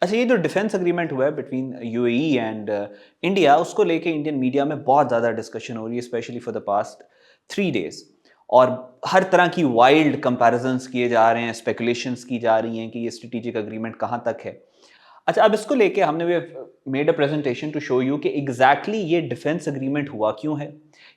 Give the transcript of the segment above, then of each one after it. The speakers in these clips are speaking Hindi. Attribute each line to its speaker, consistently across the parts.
Speaker 1: अच्छा, ये जो डिफेंस एग्रीमेंट हुआ है बिटवीन यूएई एंड इंडिया, उसको लेके इंडियन मीडिया में बहुत ज़्यादा डिस्कशन हो रही है, specially for the past 3 days. और हर तरह की वाइल्ड कंपैरिजंस किए जा रहे हैं, स्पेकुलेशंस की जा रही हैं कि ये स्ट्रेटेजिक एग्रीमेंट कहाँ तक है। अच्छा, अब इसको लेके हमने we made a presentation to show you कि एग्जैक्टली ये डिफेंस एग्रीमेंट हुआ क्यों है,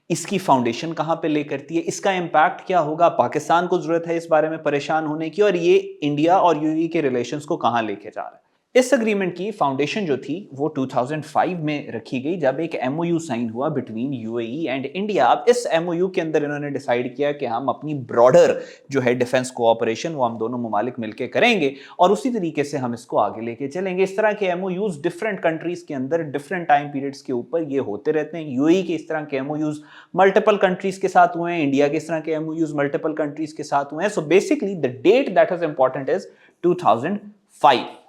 Speaker 1: इसकी फाउंडेशन कहाँ पे ले करती है, इसका इम्पैक्ट क्या होगा, पाकिस्तान को जरूरत है इस बारे में परेशान होने की, और ये इंडिया और यूएई के रिलेशंस को कहाँ लेके जा रहा है। इस एग्रीमेंट की फाउंडेशन जो थी वो 2005 में रखी गई, जब एक एमओयू साइन हुआ बिटवीन यूएई एंड इंडिया। अब इस एमओयू के अंदर इन्होंने डिसाइड किया कि हम अपनी ब्रॉडर जो है डिफेंस कोऑपरेशन वो हम दोनों ममालिक मिलकर करेंगे और उसी तरीके से हम इसको आगे लेके चलेंगे। इस तरह के एमओयूज डिफरेंट कंट्रीज के अंदर डिफरेंट टाइम पीरियड्स के ऊपर ये होते रहते हैं। यूएई के इस तरह के एमओयूज मल्टीपल कंट्रीज के साथ हुए हैं, इंडिया के इस तरह के एमओयूज मल्टीपल कंट्रीज के साथ हुए हैं। So basically the date that is important is 2005।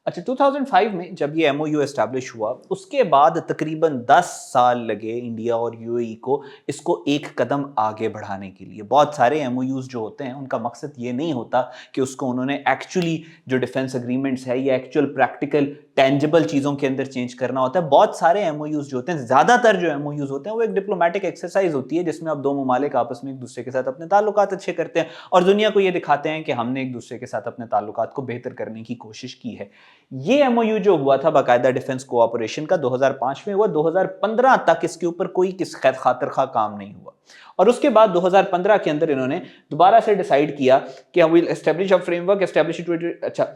Speaker 1: अच्छा, 2005 में जब ये एमओयू एस्टैब्लिश हुआ, उसके बाद तकरीबन 10 साल लगे इंडिया और यूएई को इसको एक कदम आगे बढ़ाने के लिए। बहुत सारे एमओयूज जो होते हैं उनका मकसद ये नहीं होता कि उसको उन्होंने एक्चुअली जो डिफेंस एग्रीमेंट्स है या एक्चुअल प्रैक्टिकल टेंजिबल चीज़ों के अंदर चेंज करना होता है। बहुत सारे एमओयूज जो होते हैं, ज़्यादातर जो एमओयूज होते हैं वो एक डिप्लोमेटिक एक्सरसाइज होती है जिसमें अब दो ममालिक आपस में एक दूसरे के साथ अपने ताल्लुकात अच्छे करते हैं और दुनिया को ये दिखाते हैं कि हमने एक दूसरे के साथ अपने ताल्लुकात को बेहतर करने की कोशिश की है। ये एमओयू जो हुआ था बाकायदा डिफेंस कोऑपरेशन का 2005 में हुआ, 2015 तक इसके ऊपर कोई किस खातिर खा काम नहीं हुआ। और उसके बाद 2015 के अंदर इन्होंने दोबारा से डिसाइड किया कि will establish a framework, establish. अच्छा,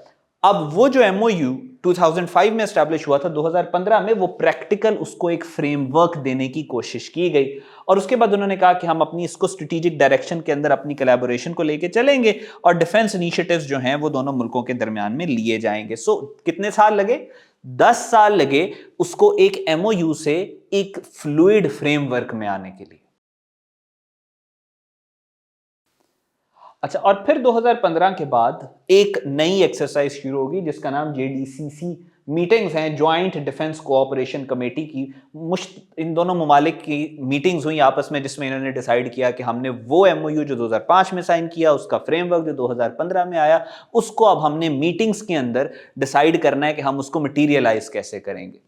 Speaker 1: अब वो जो एमओयू 2005 में एस्टैब्लिश हुआ था, 2015 में वो प्रैक्टिकल उसको एक फ्रेमवर्क देने की कोशिश की गई और उसके बाद उन्होंने कहा कि हम अपनी इसको स्ट्रेटेजिक डायरेक्शन के अंदर अपनी कोलैबोरेशन को लेके चलेंगे और डिफेंस इनिशिएटिव्स जो हैं वो दोनों मुल्कों के दरमियान में लिए जाएंगे। सो कितने साल लगे? 10 साल लगे उसको एक एमओयू से एक फ्लूइड फ्रेमवर्क में आने के लिए। अच्छा, और फिर 2015 के बाद एक नई एक्सरसाइज शुरू होगी जिसका नाम जेडीसीसी मीटिंग्स हैं, ज्वाइंट डिफेंस कोऑपरेशन कमेटी की। इन दोनों ममालिक की मीटिंग्स हुई आपस में जिसमें इन्होंने डिसाइड किया कि हमने वो एमओयू जो 2005 में साइन किया, उसका फ्रेमवर्क जो 2015 में आया, उसको अब हमने मीटिंग्स के अंदर डिसाइड करना है कि हम उसको मटीरियलाइज कैसे करेंगे।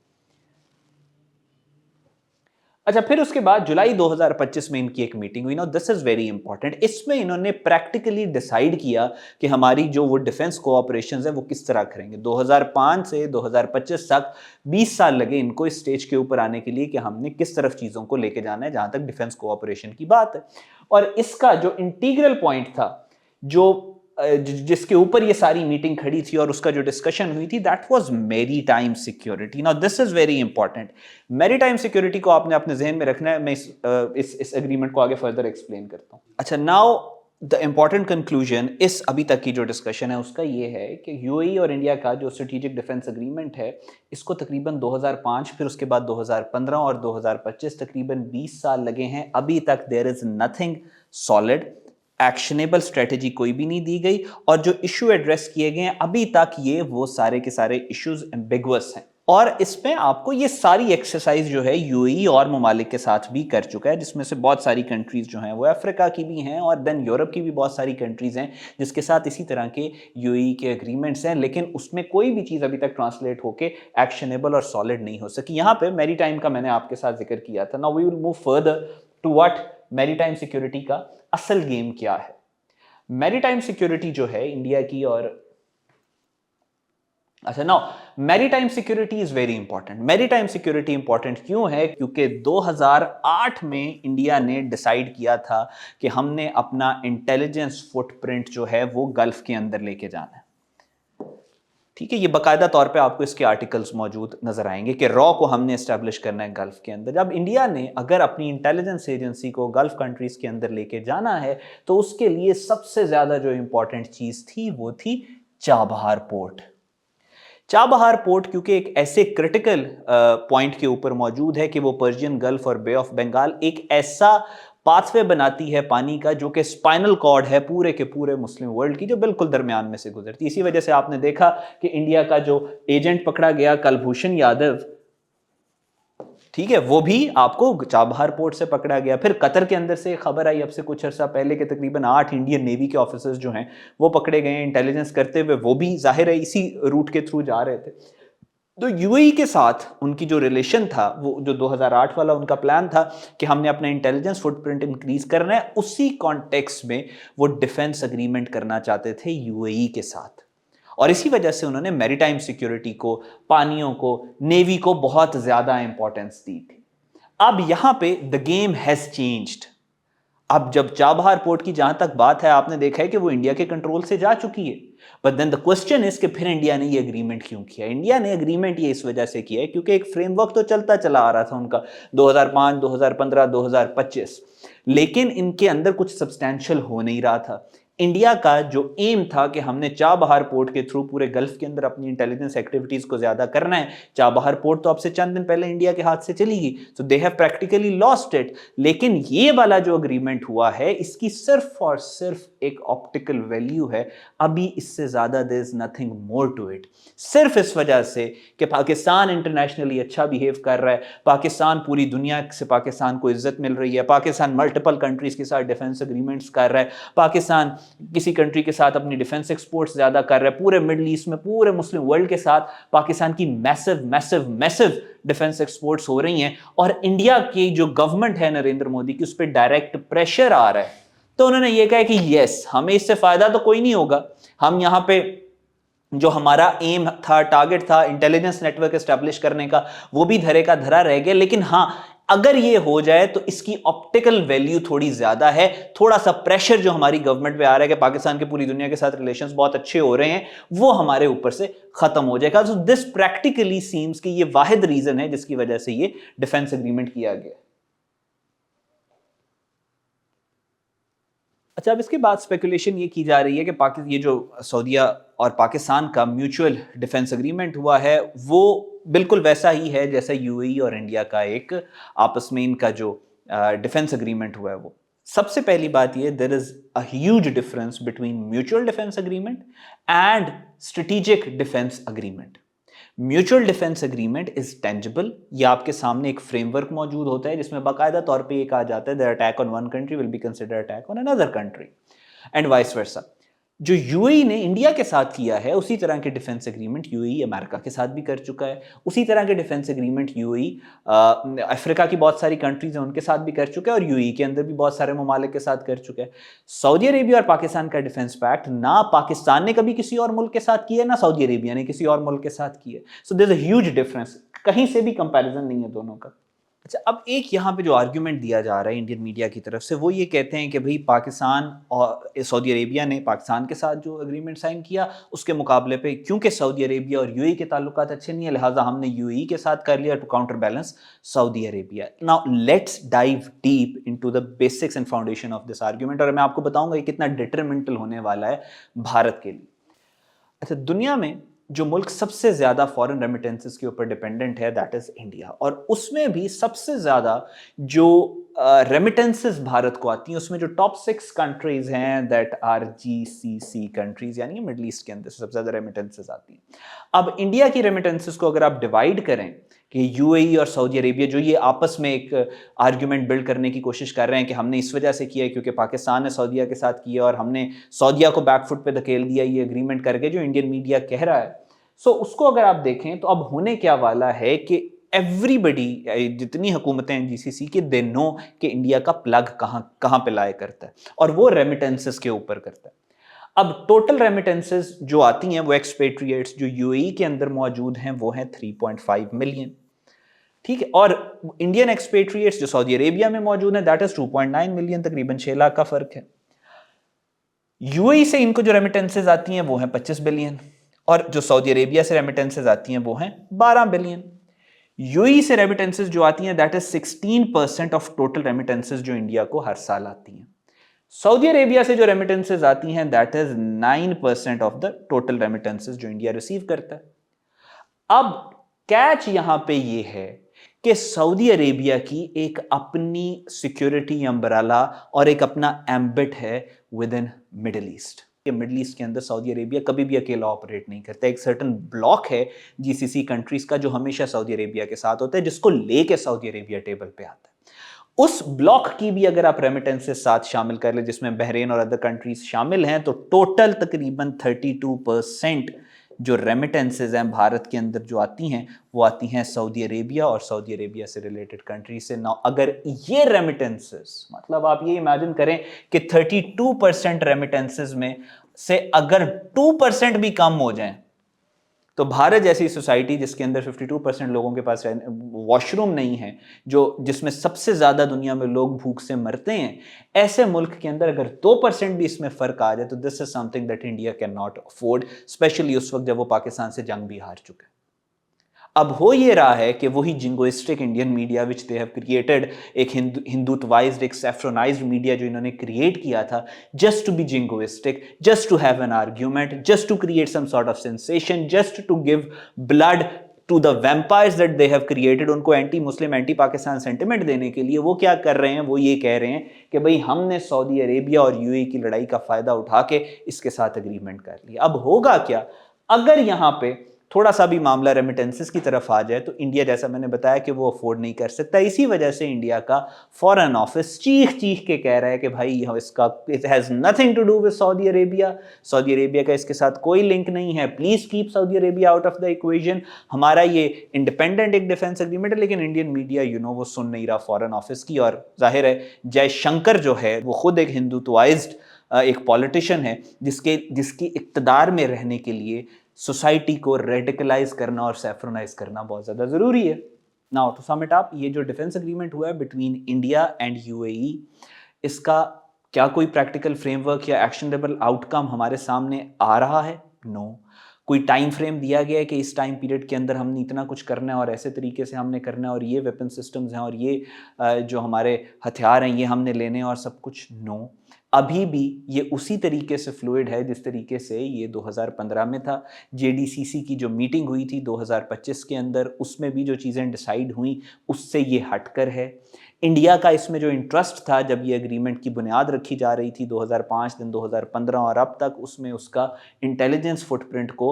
Speaker 1: अच्छा, फिर उसके बाद जुलाई 2025 में इनकी एक मीटिंग हुई ना, दिस इज वेरी इंपॉर्टेंट। इसमें इन्होंने प्रैक्टिकली डिसाइड किया कि हमारी जो वो डिफेंस कोऑपरेशंस है वो किस तरह करेंगे। 2005 से 2025 तक 20 साल लगे इनको इस स्टेज के ऊपर आने के लिए कि हमने किस तरफ चीजों को लेके जाना है जहां तक डिफेंस कोऑपरेशन की बात है। और इसका जो इंटीग्रल पॉइंट था, जो जिसके ऊपर ये सारी मीटिंग खड़ी थी और उसका जो डिस्कशन हुई थी, that was maritime security. Now this is very important. Maritime security को आपने अपने जहन में रखना है। मैं इस एग्रीमेंट को आगे फर्दर एक्सप्लेन करता हूं। अच्छा, नाउ द इंपॉर्टेंट कंक्लूजन इस अभी तक की जो डिस्कशन है उसका ये है कि यूएई और इंडिया का जो स्ट्रेटेजिक डिफेंस एग्रीमेंट है, इसको तकरीबन 2005, फिर उसके बाद 2015 और 2025 तकरीबन 20 साल लगे हैं। अभी तक there is nothing solid, actionable strategy कोई भी नहीं दी गई और जो इशू एड्रेस किए गए हैं अभी तक ये वो सारे के सारे इश्यूज एम्बिगुअस हैं। और इसमें आपको ये सारी एक्सरसाइज जो है यूएई और ममालिक के साथ भी कर चुका है, जिसमें से बहुत सारी कंट्रीज जो हैं वो अफ्रीका की भी हैं और देन यूरोप की भी बहुत सारी कंट्रीज हैं जिसके साथ इसी तरह के यूएई के एग्रीमेंट्स हैं, लेकिन उसमें कोई भी चीज़ अभी तक ट्रांसलेट होके एक्शनेबल और सॉलिड नहीं हो सकी। यहाँ पे मैरीटाइम का मैंने आपके साथ जिक्र किया था। Now we will move further to what maritime security का असल गेम क्या है। मैरीटाइम सिक्योरिटी जो है इंडिया की और अच्छा, now maritime security is very important. Maritime security important क्यों है? क्योंकि 2008 में इंडिया ने डिसाइड किया था कि हमने अपना इंटेलिजेंस फुटप्रिंट जो है वो गल्फ के अंदर लेके जाना है। ठीक है, ये बाकायदा तौर पे आपको इसके आर्टिकल्स मौजूद नजर आएंगे कि रॉ को हमने एस्टेब्लिश करना है गल्फ के अंदर। जब इंडिया ने अगर अपनी इंटेलिजेंस एजेंसी को गल्फ कंट्रीज के अंदर लेके जाना है तो उसके लिए सबसे ज्यादा जो इंपॉर्टेंट चीज थी वो थी चाबहार पोर्ट। चाबहार पोर्ट क्योंकि एक ऐसे क्रिटिकल पॉइंट के ऊपर मौजूद है कि वो पर्शियन गल्फ और बे ऑफ बंगाल एक ऐसा पाथवे बनाती है पानी का जो कि स्पाइनल कॉर्ड है पूरे के पूरे मुस्लिम वर्ल्ड की, जो बिल्कुल दरमियान में से गुजरती है। इसी वजह से आपने देखा कि इंडिया का जो एजेंट पकड़ा गया कलभूषण यादव, ठीक है, वो भी आपको चाबहार पोर्ट से पकड़ा गया। फिर कतर के अंदर से खबर आई अब से कुछ अर्सा पहले के तकरीबन 8 इंडियन नेवी के ऑफिसर्स जो हैं वो पकड़े गए इंटेलिजेंस करते हुए, वो भी जाहिर है इसी रूट के थ्रू जा रहे थे। तो यूएई के साथ उनकी जो रिलेशन था, वो जो 2008 वाला उनका प्लान था कि हमने अपना इंटेलिजेंस फुटप्रिंट इंक्रीज करना है, उसी कॉन्टेक्स्ट में वो डिफेंस अग्रीमेंट करना चाहते थे यूएई के साथ। और इसी वजह से उन्होंने मैरीटाइम सिक्योरिटी को, पानियों को, नेवी को बहुत ज्यादा इंपॉर्टेंस दी थी। अब यहां पे द गेम हैज चेंज्ड। अब जब चाबहार पोर्ट की जहां तक बात है, आपने देखा है कि वो इंडिया के कंट्रोल से जा चुकी है। But then the question is कि फिर इंडिया ने ये एग्रीमेंट क्यों किया? इंडिया ने एग्रीमेंट ये इस वजह से किया है क्योंकि एक फ्रेमवर्क तो चलता चला आ रहा था उनका 2005, 2015, 2025, लेकिन इनके अंदर कुछ सब्सटैंशियल हो नहीं रहा था। इंडिया का जो एम था कि हमने चाबहार पोर्ट के थ्रू पूरे गल्फ के अंदर अपनी इंटेलिजेंस एक्टिविटीज को ज्यादा करना है। चाबहार पोर्ट तो अब से चंद दिन पहले इंडिया के हाथ से चली गई, तो they have practically lost it. लेकिन ये वाला जो अग्रीमेंट हुआ है, इसकी सिर्फ और सिर्फ एक ऑप्टिकल वैल्यू है, अभी इससे ज्यादा there is nothing more to it. सिर्फ इस वजह से कि पाकिस्तान इंटरनेशनली अच्छा बिहेव कर रहा है, पाकिस्तान पूरी दुनिया से पाकिस्तान को इज्जत मिल रही है, पाकिस्तान मल्टीपल कंट्रीज के साथ डिफेंस एग्रीमेंट्स कर रहा है, पाकिस्तान किसी कंट्री के साथ अपनी डिफेंस एक्सपोर्ट्स ज्यादा कर रहा है, पूरे मिडिल ईस्ट में, पूरे मुस्लिम वर्ल्ड के साथ पाकिस्तान की massive massive massive defence exports हो रही हैं, और इंडिया की जो गवर्नमेंट है नरेंद्र मोदी की, उस पर डायरेक्ट प्रेशर आ रहा है। तो उन्होंने ये कहा कि यस, हमें इससे फायदा तो कोई नहीं होगा, हम यहां पे जो हमारा एम था, टारगेट था इंटेलिजेंस नेटवर्क एस्टेब्लिश करने का, वो भी धरे का धरा रह गया। लेकिन हां, अगर ये हो जाए तो इसकी ऑप्टिकल वैल्यू थोड़ी ज्यादा है। थोड़ा सा प्रेशर जो हमारी गवर्नमेंट पे आ रहा है कि पाकिस्तान के पूरी दुनिया के साथ रिलेशंस बहुत अच्छे हो रहे हैं, वो हमारे ऊपर से खत्म हो जाएगा। सो दिस प्रैक्टिकली सीम्स कि ये वाहिद रीजन है जिसकी वजह से ये डिफेंस एग्रीमेंट किया गया। अच्छा, अब इसके बाद स्पेकुलेशन ये की जा रही है कि ये जो सऊदीया और पाकिस्तान का म्यूचुअल डिफेंस एग्रीमेंट हुआ है, वो बिल्कुल वैसा ही है जैसा यूएई और इंडिया का एक आपस में इनका जो डिफेंस एग्रीमेंट हुआ है। वो सबसे पहली बात ये, there is a huge difference between mutual defence agreement and strategic defence agreement. Mutual defence agreement is tangible, ये आपके सामने एक फ्रेमवर्क मौजूद होता है जिसमें बाकायदा तौर पे ये कहा जाता है the attack on one country will be considered attack on another country and vice versa. जो यूएई ने इंडिया के साथ किया है, उसी तरह के डिफेंस एग्रीमेंट यूएई अमेरिका के साथ भी कर चुका है। उसी तरह के डिफेंस एग्रीमेंट यूएई अफ्रीका की बहुत सारी कंट्रीज हैं उनके साथ भी कर चुका है, और यूएई के अंदर भी बहुत सारे ममालिक के साथ कर चुका है। सऊदी अरेबिया और पाकिस्तान का डिफेंस पैक्ट ना पाकिस्तान ने कभी किसी और मुल्क के साथ किया है, ना सऊदी अरेबिया ने किसी और मुल्क के साथ किया है। So there is a huge difference, कहीं से भी कंपैरिजन नहीं है दोनों का। अच्छा, अब एक यहाँ पे जो आर्ग्यूमेंट दिया जा रहा है इंडियन मीडिया की तरफ से, वो ये कहते हैं कि भाई पाकिस्तान और सऊदी अरेबिया ने पाकिस्तान के साथ जो एग्रीमेंट साइन किया, उसके मुकाबले पे क्योंकि सऊदी अरेबिया और यूएई के ताल्लुकात अच्छे नहीं है, लिहाजा हमने यूएई के साथ कर लिया to counterbalance Saudi Arabia. Now let's dive deep into the basics and foundation of this argument, और मैं आपको बताऊंगा ये कितना डिटरमिनेंटल होने वाला है भारत के लिए। अच्छा, दुनिया में जो मुल्क सबसे ज्यादा फॉरेन रेमिटेंसेस के ऊपर डिपेंडेंट है, दैट इज इंडिया, और उसमें भी सबसे ज्यादा जो रेमिटेंसेस भारत को आती हैं, उसमें जो टॉप 6 कंट्रीज हैं दैट आर जीसीसी कंट्रीज, यानी मिडिल ईस्ट के अंदर सबसे ज्यादा रेमिटेंसेस आती हैं। अब इंडिया की रेमिटेंसेस को अगर आप डिवाइड करें कि यूएई और सऊदी अरेबिया जो ये आपस में एक आर्ग्यूमेंट बिल्ड करने की कोशिश कर रहे हैं कि हमने इस वजह से किया है क्योंकि पाकिस्तान ने सऊदीया के साथ किया और हमने सऊदीया को बैकफुट पे धकेल दिया ये एग्रीमेंट करके, जो इंडियन मीडिया कह रहा है। सो उसको अगर आप देखें तो अब होने क्या वाला है कि एवरीबडी, जितनी हुकूमतें हैं जीसीसी की, दे नो कि इंडिया का प्लग कहां कहां पे लाया करता है, और वो रेमिटेंसेस के ऊपर करता है। अब टोटल रेमिटेंसेस जो आती हैं वो एक्सपेट्रिएट्स जो यूएई के अंदर मौजूद हैं वो हैं 3.5 मिलियन, ठीक है, और इंडियन एक्सपेट्रिएट्स जो सऊदी अरेबिया में मौजूद हैं दैट इज 2.9 मिलियन, तकरीबन 6 लाख का फर्क है। यूएई से इनको जो रेमिटेंसेज आती हैं वो हैं 25 बिलियन, और जो सऊदी अरेबिया से रेमिटेंसेज आती हैं वो हैं 12 बिलियन। यूएई से रेमिटेंसेज जो आती हैं that is 16% of total remittances जो इंडिया को हर साल आती हैं। सऊदी अरेबिया से जो रेमिटेंसेज आती हैं that is 9% of the total remittances जो इंडिया रिसीव करता है। अब कैच यहां पे ये है कि सऊदी अरेबिया की एक अपनी सिक्योरिटी अम्ब्रेला और एक अपना एम्बिट है विद इन मिडिल ईस्ट। कि मिडल ईस्ट के अंदर सऊदी अरेबिया कभी भी अकेला ऑपरेट नहीं करता। एक सर्टन ब्लॉक है जीसीसी कंट्रीज का जो हमेशा सऊदी अरेबिया के साथ होता है, जिसको लेके सऊदी अरेबिया टेबल पे आता है। उस ब्लॉक की भी अगर आप रेमिटेंसेस साथ शामिल कर ले, जिसमें बहरीन और अदर कंट्रीज शामिल हैं, तो टोटल तकरीबन 32% जो रेमिटेंसेज हैं भारत के अंदर जो आती हैं, वो आती हैं सऊदी अरेबिया और सऊदी अरेबिया से रिलेटेड कंट्री से। ना अगर ये रेमिटेंसेज, मतलब आप ये इमेजिन करें कि 32% रेमिटेंसेज में से अगर 2% भी कम हो जाएं, तो भारत जैसी सोसाइटी जिसके अंदर 52% लोगों के पास वॉशरूम नहीं है, जो जिसमें सबसे ज्यादा दुनिया में लोग भूख से मरते हैं, ऐसे मुल्क के अंदर अगर 2% भी इसमें फर्क आ जाए तो this is something that India can not afford, specially उस वक्त जब वो पाकिस्तान से जंग भी हार चुके हैं। अब हो ये रहा है कि वही jingoistic Indian media which they have created, एक हिंदुत्वाइज्ड, एक सैफ्रोनाइज्ड मीडिया जो इन्होंने क्रिएट किया था just to be jingoistic, just to have an argument, just to create some sort of sensation, just to give blood to the vampires that they have created, उनको anti Muslim, anti Pakistan sentiment देने के लिए वो क्या कर रहे हैं, वो ये कह रहे हैं कि भाई हमने सऊदी अरेबिया और यूएई की लड़ाई का फायदा उठा के इसके साथ एग्रीमेंट कर लिया। अब होगा क्या अगर यहां पे थोड़ा सा भी मामला रेमिटेंसेस की तरफ आ जाए, तो इंडिया, जैसा मैंने बताया, कि वो अफोर्ड नहीं कर सकता। इसी वजह से इंडिया का फॉरेन ऑफिस चीख चीख के कह रहा है कि भाई इसका it has nothing to do with Saudi Arabia, Saudi Arabia का इसके साथ कोई लिंक नहीं है, please keep Saudi Arabia out of the equation, हमारा ये इंडिपेंडेंट एक डिफेंस एग्रीमेंट है। लेकिन इंडियन मीडिया वो सुन नहीं रहा फॉरेन ऑफिस की, और जाहिर है जयशंकर जो है वो खुद एक हिंदुत्वाइज्ड एक पॉलिटिशियन है, जिसकी इक्तदार में रहने के लिए सोसाइटी को रेडिकलाइज करना और सैफ्रोनाइज करना बहुत ज़्यादा ज़रूरी है। Now to sum it up, ये जो डिफेंस एग्रीमेंट हुआ है बिटवीन इंडिया एंड यूएई, इसका क्या कोई प्रैक्टिकल फ्रेमवर्क या एक्शनेबल आउटकम हमारे सामने आ रहा है? नो। कोई टाइम फ्रेम दिया गया है कि इस टाइम पीरियड के अंदर हमने इतना कुछ करना है और ऐसे तरीके से हमने करना है और ये वेपन सिस्टम्स हैं और ये जो हमारे हथियार हैं ये हमने लेने हैं और सब कुछ? नो। अभी भी ये उसी तरीके से फ्लूइड है जिस तरीके से ये 2015 में था। जेडीसीसी की जो मीटिंग हुई थी 2025 के अंदर, उसमें भी जो चीज़ें डिसाइड हुई उससे ये हटकर है। इंडिया का इसमें जो इंटरेस्ट था जब ये एग्रीमेंट की बुनियाद रखी जा रही थी 2005 दिन 2015 और अब तक, उसमें उसका इंटेलिजेंस फुटप्रिंट को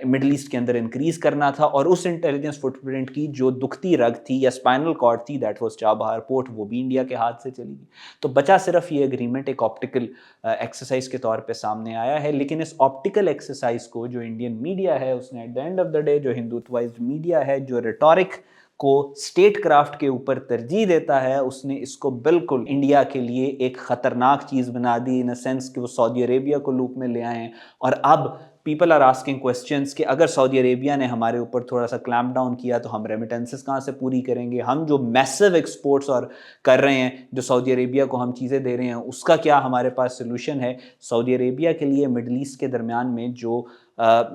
Speaker 1: मिडल ईस्ट के अंदर इंक्रीज करना था, और उस इंटेलिजेंस फुटप्रिंट की जो दुखती रग थी या स्पाइनल कॉर्ड थी, दैट वाज चाबहार पोर्ट, वो भी इंडिया के हाथ से चली गई। तो बचा सिर्फ ये एग्रीमेंट एक ऑप्टिकल एक्सरसाइज के तौर पे सामने आया है। लेकिन इस ऑप्टिकल एक्सरसाइज को जो इंडियन मीडिया है उसने at the end of the day, जो हिंदुत्वाइज्ड मीडिया है, जो रिटोरिक को स्टेट क्राफ्ट के ऊपर तरजीह देता है, उसने इसको बिल्कुल इंडिया के लिए एक खतरनाक चीज़ बना दी, इन अ सेंस कि वो सऊदी अरेबिया को लूप में ले आए हैं। और अब पीपल आर आस्किंग क्वेश्चंस कि अगर सऊदी अरेबिया ने हमारे ऊपर थोड़ा सा क्लैम्प डाउन किया तो हम रेमिटेंसेस कहाँ से पूरी करेंगे? हम जो मैसिव एक्सपोर्ट्स और कर रहे हैं, जो सऊदी अरेबिया को हम चीज़ें दे रहे हैं, उसका क्या हमारे पास सोल्यूशन है? सऊदी अरेबिया के लिए मिडल ईस्ट के दरमियान में जो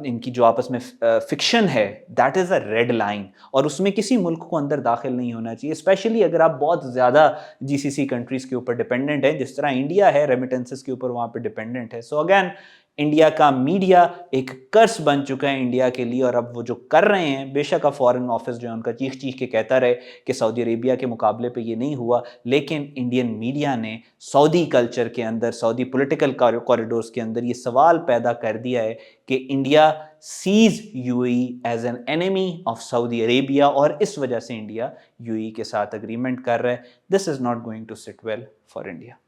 Speaker 1: इनकी जो आपस में फिक्शन है, that is a red line, और उसमें किसी मुल्क को अंदर दाखिल नहीं होना चाहिए, स्पेशली अगर आप बहुत ज़्यादा जीसीसी कंट्रीज़ के ऊपर डिपेंडेंट है, जिस तरह इंडिया है रेमिटेंसेस के ऊपर वहाँ पे डिपेंडेंट है। सो अगैन इंडिया का मीडिया एक कर्स बन चुका है इंडिया के लिए, और अब वो जो कर रहे हैं, बेशक फॉरेन ऑफिस जो है उनका चीख चीख के कहता रहे कि सऊदी अरेबिया के मुकाबले पे ये नहीं हुआ, लेकिन इंडियन मीडिया ने सऊदी कल्चर के अंदर, सऊदी पॉलिटिकल कॉरिडोर्स के अंदर ये सवाल पैदा कर दिया है कि India sees UAE as an enemy of Saudi Arabia, और इस वजह से इंडिया यूएई के साथ एग्रीमेंट कर रहा है। This is not going to sit well for India.